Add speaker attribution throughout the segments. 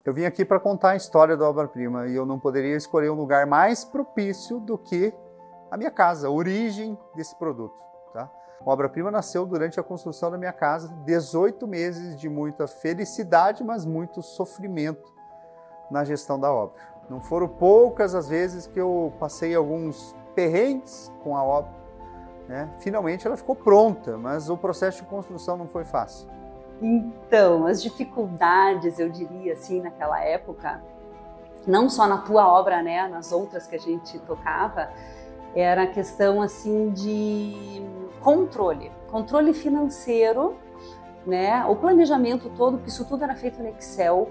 Speaker 1: Eu vim aqui para contar a história da obra-prima e eu não poderia escolher um lugar mais propício do que a minha casa, a origem desse produto. Tá? A obra-prima nasceu durante a construção da minha casa, 18 meses de muita felicidade, mas muito sofrimento na gestão da obra. Não foram poucas as vezes que eu passei alguns perrengues com a obra, né? Finalmente ela ficou pronta, mas o processo de construção não foi fácil.
Speaker 2: Então, as dificuldades, eu diria assim, naquela época, não só na tua obra, né, nas outras que a gente tocava, era a questão assim de controle financeiro, né, o planejamento todo, porque isso tudo era feito no Excel,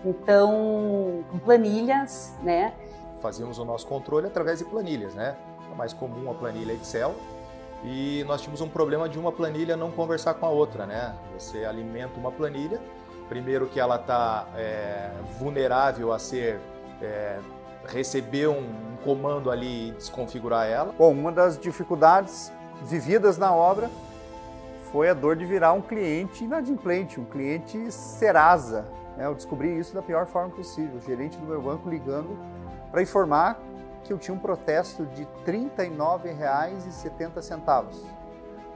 Speaker 2: então com planilhas, né.
Speaker 3: Fazíamos o nosso controle através de planilhas, né, é mais comum a planilha Excel. E nós tínhamos um problema de uma planilha não conversar com a outra, né? Você alimenta uma planilha, primeiro que ela está vulnerável a receber um comando ali e desconfigurar ela.
Speaker 1: Bom, uma das dificuldades vividas na obra foi a dor de virar um cliente inadimplente, um cliente Serasa. Eu descobri isso da pior forma possível, o gerente do meu banco ligando para informar que eu tinha um protesto de R$ 39,70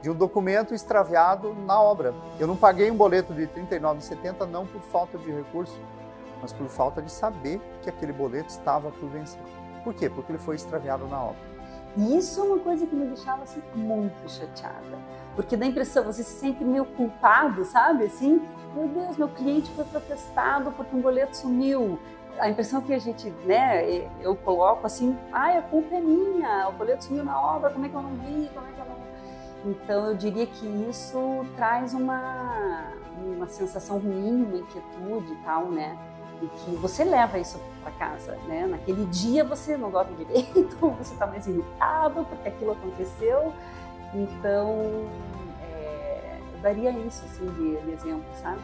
Speaker 1: de um documento extraviado na obra. Eu não paguei um boleto de R$ 39,70 não por falta de recurso, mas por falta de saber que aquele boleto estava por vencer. Por quê? Porque ele foi extraviado na obra.
Speaker 2: E isso é uma coisa que me deixava assim, muito chateada, porque dá a impressão, você se sente meio culpado, sabe? Assim, meu Deus, meu cliente foi protestado porque um boleto sumiu. A impressão que a gente, né, eu coloco assim, a culpa é minha, o boleto sumiu na obra, como é que eu não vi, como é que eu não... Então eu diria que isso traz uma sensação ruim, uma inquietude e tal, né, e que você leva isso para casa, né, naquele dia você não dorme direito, você está mais irritado porque aquilo aconteceu, então eu daria isso assim de exemplo, sabe?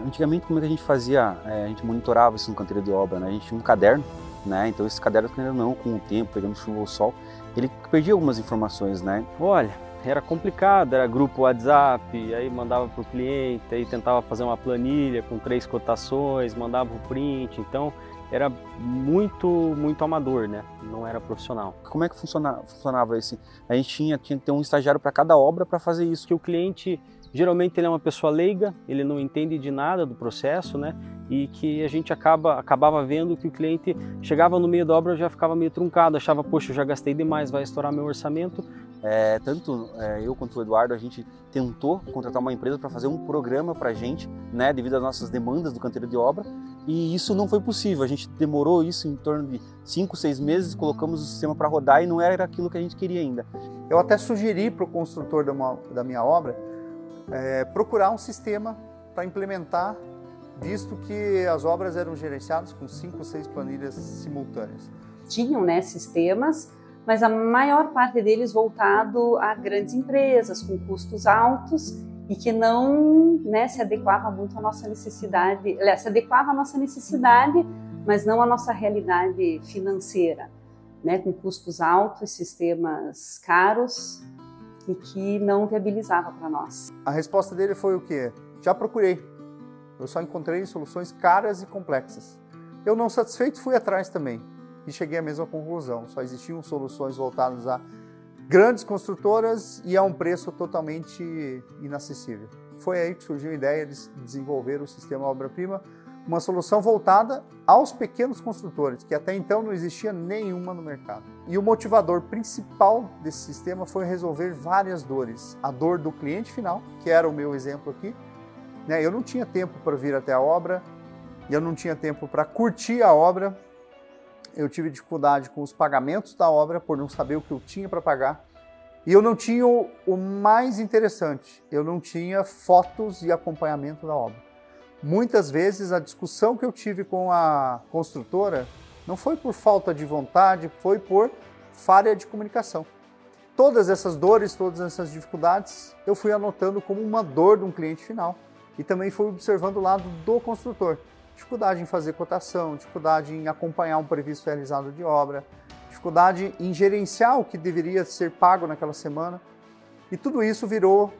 Speaker 4: Antigamente, como é que a gente fazia? A gente monitorava isso no canteiro de obra, né? A gente tinha um caderno, né? Então esse caderno, não, com o tempo, pegando chuva ou sol, ele perdia algumas informações, né?
Speaker 5: Olha, era complicado, era grupo WhatsApp, aí mandava para o cliente, aí tentava fazer uma planilha com 3 cotações, mandava o print, então era muito amador, né? Não era profissional.
Speaker 4: Como é que funcionava esse? A gente tinha que ter um estagiário para cada obra para fazer isso.
Speaker 5: Que o cliente, geralmente ele é uma pessoa leiga, ele não entende de nada do processo, né? E que a gente acabava vendo que o cliente chegava no meio da obra já ficava meio truncado, achava, poxa, eu já gastei demais, vai estourar meu orçamento.
Speaker 4: Tanto eu quanto o Eduardo, a gente tentou contratar uma empresa para fazer um programa para a gente, né, devido às nossas demandas do canteiro de obra, e isso não foi possível. A gente demorou isso em torno de 5, 6 meses, colocamos o sistema para rodar e não era aquilo que a gente queria ainda.
Speaker 1: Eu até sugeri para o construtor da minha obra procurar um sistema para implementar, visto que as obras eram gerenciadas com 5 ou 6 planilhas simultâneas.
Speaker 2: Tinham, né, sistemas, mas a maior parte deles voltado a grandes empresas com custos altos e que não, né, se adequava muito à nossa necessidade, aliás, se adequava à nossa necessidade, mas não à nossa realidade financeira, né, com custos altos, sistemas caros e que não viabilizava para nós.
Speaker 1: A resposta dele foi o quê? Já procurei, eu só encontrei soluções caras e complexas. Eu não satisfeito fui atrás também e cheguei à mesma conclusão, só existiam soluções voltadas a grandes construtoras e a um preço totalmente inacessível. Foi aí que surgiu a ideia de desenvolver o sistema obra-prima, uma solução voltada aos pequenos construtores, que até então não existia nenhuma no mercado. E o motivador principal desse sistema foi resolver várias dores. A dor do cliente final, que era o meu exemplo aqui, né? Eu não tinha tempo para vir até a obra, eu não tinha tempo para curtir a obra, eu tive dificuldade com os pagamentos da obra por não saber o que eu tinha para pagar. E eu não tinha o mais interessante, eu não tinha fotos e acompanhamento da obra. Muitas vezes a discussão que eu tive com a construtora não foi por falta de vontade, foi por falha de comunicação. Todas essas dores, todas essas dificuldades, eu fui anotando como uma dor de um cliente final. E também fui observando o lado do construtor. Dificuldade em fazer cotação, dificuldade em acompanhar um previsto realizado de obra, dificuldade em gerenciar o que deveria ser pago naquela semana. E tudo isso virou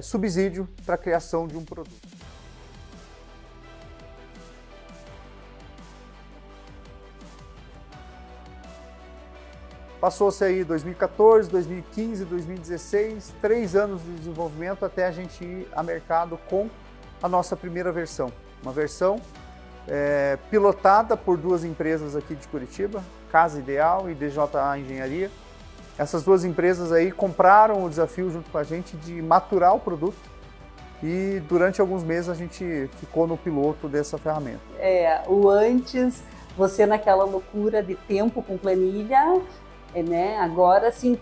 Speaker 1: subsídio para a criação de um produto. Passou-se aí 2014, 2015, 2016, 3 anos de desenvolvimento até a gente ir a mercado com a nossa primeira versão. Uma versão pilotada por 2 empresas aqui de Curitiba, Casa Ideal e DJA Engenharia. Essas 2 empresas aí compraram o desafio junto com a gente de maturar o produto e durante alguns meses a gente ficou no piloto dessa ferramenta.
Speaker 2: O antes, você naquela loucura de tempo com planilha, né? Agora sim,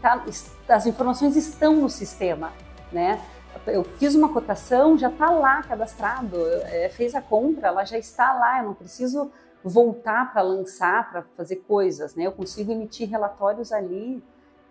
Speaker 2: as informações estão no sistema, né? Eu fiz uma cotação, já está lá cadastrado, fez a compra, ela já está lá, eu não preciso voltar para lançar, para fazer coisas, né? Eu consigo emitir relatórios ali,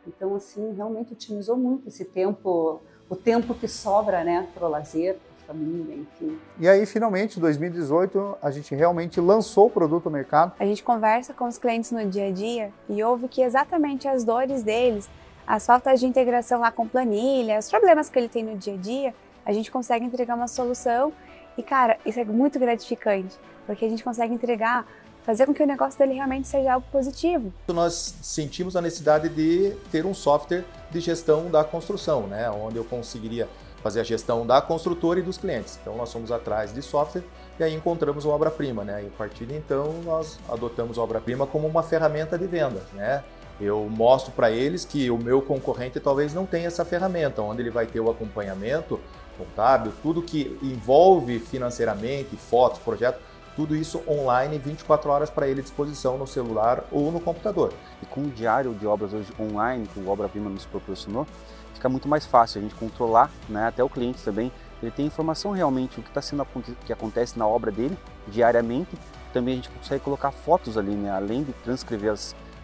Speaker 2: então assim, realmente otimizou muito esse tempo, o tempo que sobra, né, para o lazer, para a família, enfim.
Speaker 1: E aí, finalmente, em 2018, a gente realmente lançou o produto no mercado.
Speaker 6: A gente conversa com os clientes no dia a dia e ouve que exatamente as dores deles, as faltas de integração lá com planilha, os problemas que ele tem no dia a dia, a gente consegue entregar uma solução e, cara, isso é muito gratificante, porque a gente consegue entregar, fazer com que o negócio dele realmente seja algo positivo.
Speaker 3: Nós sentimos a necessidade de ter um software de gestão da construção, né, onde eu conseguiria fazer a gestão da construtora e dos clientes. Então nós fomos atrás de software e aí encontramos o Obra-Prima, né, e a partir de então nós adotamos o Obra-Prima como uma ferramenta de venda, né. Eu mostro para eles que o meu concorrente talvez não tenha essa ferramenta, onde ele vai ter o acompanhamento contábil, tudo que envolve financeiramente, fotos, projetos, tudo isso online, 24 horas para ele à disposição no celular ou no computador.
Speaker 4: E com o diário de obras hoje online, que o Obra-Prima nos proporcionou, fica muito mais fácil a gente controlar, né, até o cliente também, ele tem informação realmente o que está sendo, que acontece na obra dele diariamente. Também a gente consegue colocar fotos ali, né, além de transcrever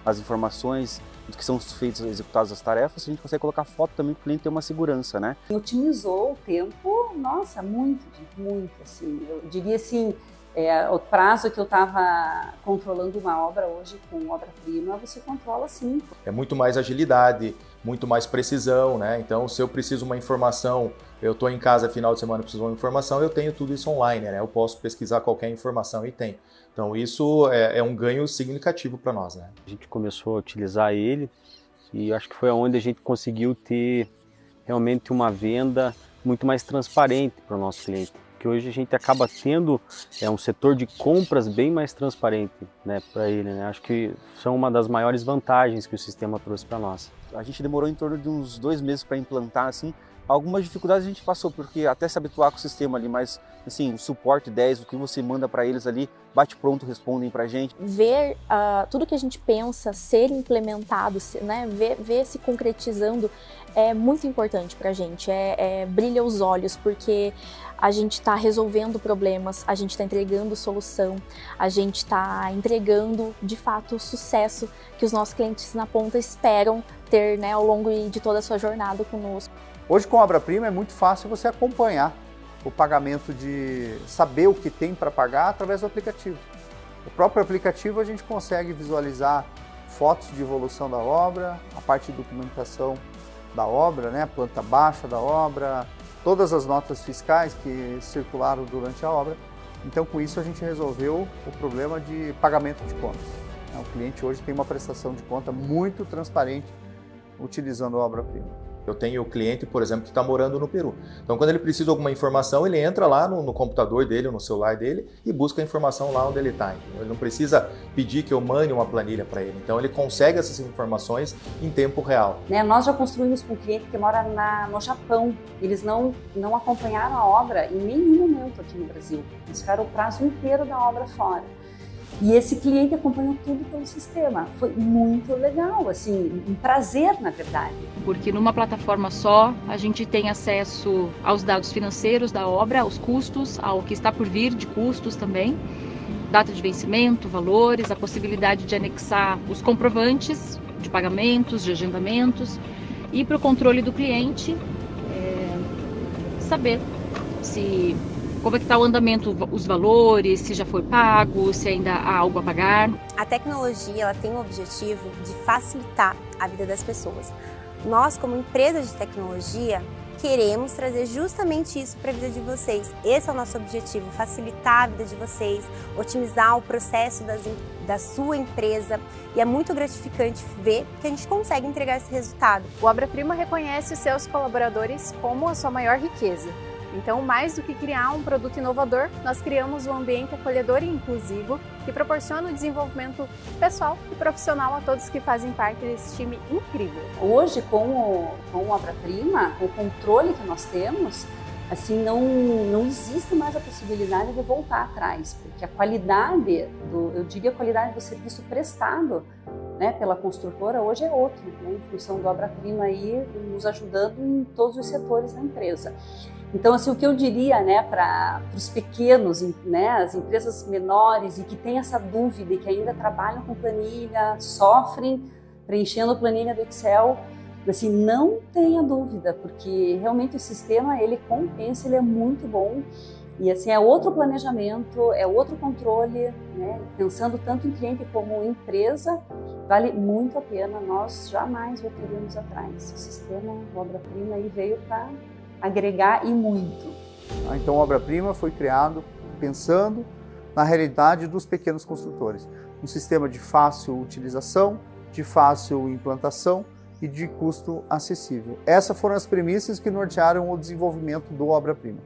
Speaker 4: as informações do que são feitas, executadas as tarefas, a gente consegue colocar foto também para o cliente ter uma segurança, né?
Speaker 2: Otimizou o tempo, nossa, muito, assim, eu diria assim, o prazo que eu estava controlando uma obra hoje com Obra-Prima, você controla sim.
Speaker 3: É muito mais agilidade, muito mais precisão, né? Então, se eu preciso uma informação, eu estou em casa final de semana, preciso de uma informação, eu tenho tudo isso online, né? Eu posso pesquisar qualquer informação e tem. Então, isso é um ganho significativo para nós, né?
Speaker 5: A gente começou a utilizar ele e acho que foi onde a gente conseguiu ter realmente uma venda muito mais transparente para o nosso cliente. Que hoje a gente acaba tendo um setor de compras bem mais transparente, né, para ele, né? Acho que são uma das maiores vantagens que o sistema trouxe para nós.
Speaker 4: A gente demorou em torno de uns 2 meses para implantar, assim. Algumas dificuldades a gente passou, porque até se habituar com o sistema ali, mas assim, o suporte 10, o que você manda para eles ali, bate pronto, respondem para a gente.
Speaker 7: Ver tudo que a gente pensa ser implementado, né, ver se concretizando é muito importante para a gente, brilha os olhos, porque a gente está resolvendo problemas, a gente está entregando solução, a gente está entregando, de fato, o sucesso que os nossos clientes na ponta esperam ter, né, ao longo de toda a sua jornada conosco.
Speaker 1: Hoje com a Obra-Prima é muito fácil você acompanhar o pagamento, de saber o que tem para pagar através do aplicativo. O próprio aplicativo a gente consegue visualizar fotos de evolução da obra, a parte de documentação da obra, né, a planta baixa da obra, todas as notas fiscais que circularam durante a obra. Então, com isso, a gente resolveu o problema de pagamento de contas. O cliente hoje tem uma prestação de conta muito transparente utilizando a Obra-Prima.
Speaker 3: Eu tenho o cliente, por exemplo, que está morando no Peru. Então, quando ele precisa de alguma informação, ele entra lá no computador dele, ou no celular dele, e busca a informação lá onde ele está. Ele não precisa pedir que eu mande uma planilha para ele. Então, ele consegue essas informações em tempo real.
Speaker 2: Nós já construímos com um cliente que mora no Japão. Eles não acompanharam a obra em nenhum momento aqui no Brasil. Eles ficaram o prazo inteiro da obra fora. E esse cliente acompanhou tudo pelo sistema. Foi muito legal, assim, um prazer, na verdade.
Speaker 8: Porque numa plataforma só, a gente tem acesso aos dados financeiros da obra, aos custos, ao que está por vir de custos também, data de vencimento, valores, a possibilidade de anexar os comprovantes de pagamentos, de agendamentos, e para o controle do cliente, saber como é que está o andamento, os valores, se já foi pago, se ainda há algo a pagar.
Speaker 9: A tecnologia ela tem o objetivo de facilitar a vida das pessoas. Nós, como empresa de tecnologia, queremos trazer justamente isso para a vida de vocês. Esse é o nosso objetivo, facilitar a vida de vocês, otimizar o processo da sua empresa, e é muito gratificante ver que a gente consegue entregar esse resultado.
Speaker 10: O Obra Prima reconhece os seus colaboradores como a sua maior riqueza. Então, mais do que criar um produto inovador, nós criamos um ambiente acolhedor e inclusivo que proporciona o desenvolvimento pessoal e profissional a todos que fazem parte desse time incrível.
Speaker 2: Hoje, com o Obra Prima, o controle que nós temos, assim, não existe mais a possibilidade de voltar atrás, porque a qualidade eu diria a qualidade do serviço prestado, né, pela construtora hoje é outra, né, em função do Obra Prima aí nos ajudando em todos os setores da empresa. Então, assim, o que eu diria, né, para os pequenos, né, as empresas menores e que têm essa dúvida e que ainda trabalham com planilha, sofrem preenchendo planilha do Excel, assim, não tenha dúvida, porque realmente o sistema, ele compensa, ele é muito bom. E assim, é outro planejamento, é outro controle, né? Pensando tanto em cliente como em empresa, vale muito a pena, nós jamais voltaríamos atrás. O sistema Obra Prima aí veio para agregar e muito.
Speaker 1: Então, a Obra Prima foi criado pensando na realidade dos pequenos construtores. Um sistema de fácil utilização, de fácil implantação e de custo acessível. Essas foram as premissas que nortearam o desenvolvimento do Obra Prima.